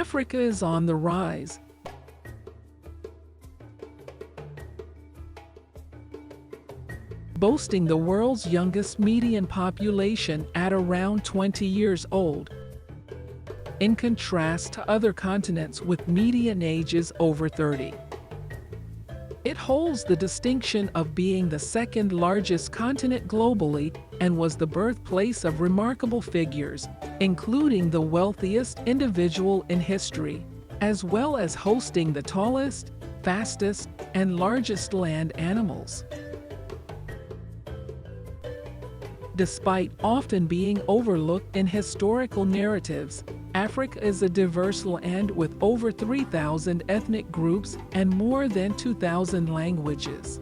Africa is on the rise. Boasting the world's youngest median population at around 20 years old, in contrast to other continents with median ages over 30. It holds the distinction of being the second largest continent globally and was the birthplace of remarkable figures, including the wealthiest individual in history, as well as hosting the tallest, fastest, and largest land animals. Despite often being overlooked in historical narratives, Africa is a diverse land with over 3,000 ethnic groups and more than 2,000 languages.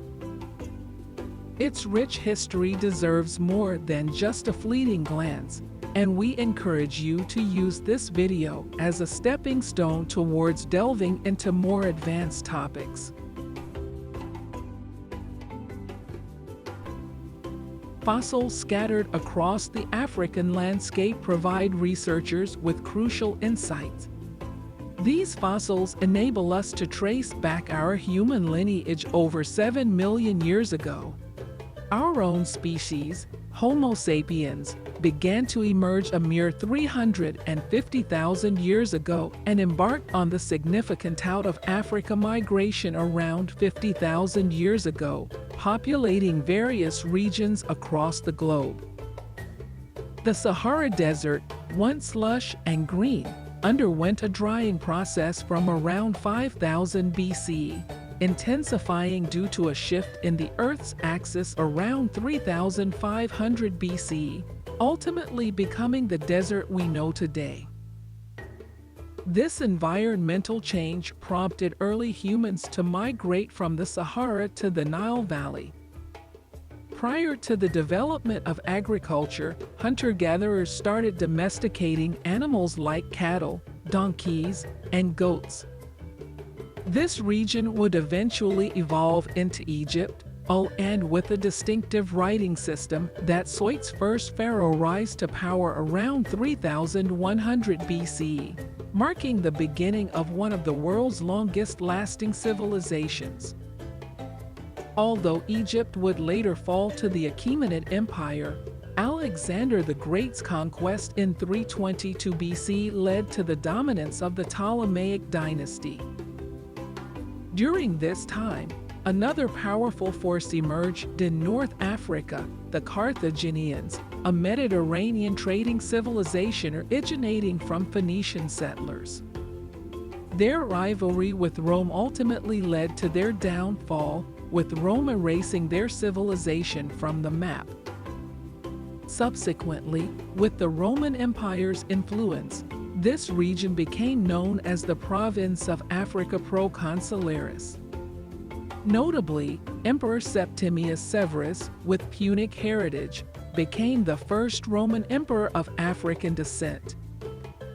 Its rich history deserves more than just a fleeting glance, and we encourage you to use this video as a stepping stone towards delving into more advanced topics. Fossils scattered across the African landscape provide researchers with crucial insights. These fossils enable us to trace back our human lineage over 7 million years ago. Our own species, Homo sapiens, began to emerge a mere 350,000 years ago and embarked on the significant out of Africa migration around 50,000 years ago, populating various regions across the globe. The Sahara Desert, once lush and green, underwent a drying process from around 5000 BC, intensifying due to a shift in the Earth's axis around 3500 BC, ultimately becoming the desert we know today. This environmental change prompted early humans to migrate from the Sahara to the Nile Valley. Prior to the development of agriculture, hunter-gatherers started domesticating animals like cattle, donkeys, and goats. This region would eventually evolve into Egypt, and with a distinctive writing system that saw its first pharaoh rise to power around 3100 BC, marking the beginning of one of the world's longest-lasting civilizations. Although Egypt would later fall to the Achaemenid Empire, Alexander the Great's conquest in 322 BC led to the dominance of the Ptolemaic dynasty. During this time, another powerful force emerged in North Africa, the Carthaginians, a Mediterranean trading civilization originating from Phoenician settlers. Their rivalry with Rome ultimately led to their downfall, with Rome erasing their civilization from the map. Subsequently, with the Roman Empire's influence, this region became known as the province of Africa Proconsularis. Notably, Emperor Septimius Severus, with Punic heritage, became the first Roman emperor of African descent.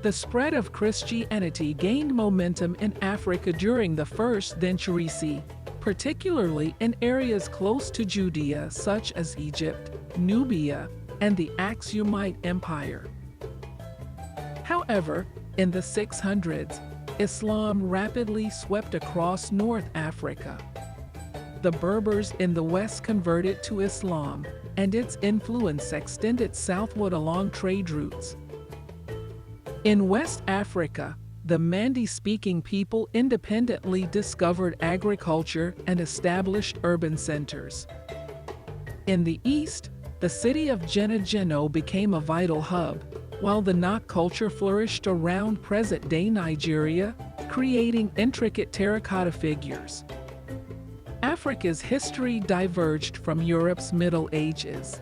The spread of Christianity gained momentum in Africa during the 1st century CE, particularly in areas close to Judea such as Egypt, Nubia, and the Aksumite Empire. However, in the 600s, Islam rapidly swept across North Africa. The Berbers in the west converted to Islam, and its influence extended southward along trade routes. In West Africa, the Mandi-speaking people independently discovered agriculture and established urban centers. In the east, the city of Geno became a vital hub, while the Nok culture flourished around present-day Nigeria, creating intricate terracotta figures. Africa's history diverged from Europe's Middle Ages.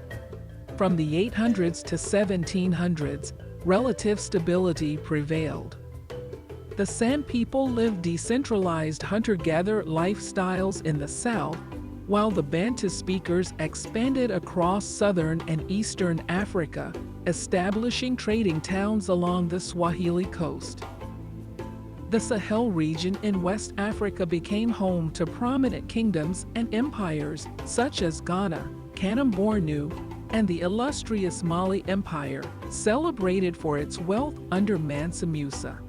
From the 800s to 1700s, relative stability prevailed. The San people lived decentralized hunter-gatherer lifestyles in the south, while the Bantu speakers expanded across southern and eastern Africa, establishing trading towns along the Swahili coast. The Sahel region in West Africa became home to prominent kingdoms and empires such as Ghana, Kanem-Bornu, and the illustrious Mali Empire, celebrated for its wealth under Mansa Musa.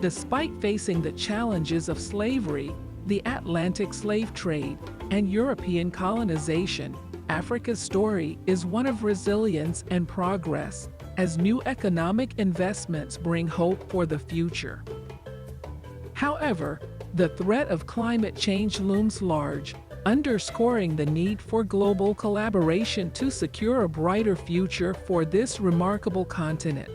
Despite facing the challenges of slavery, the Atlantic slave trade, and European colonization, Africa's story is one of resilience and progress, as new economic investments bring hope for the future. However, the threat of climate change looms large, underscoring the need for global collaboration to secure a brighter future for this remarkable continent.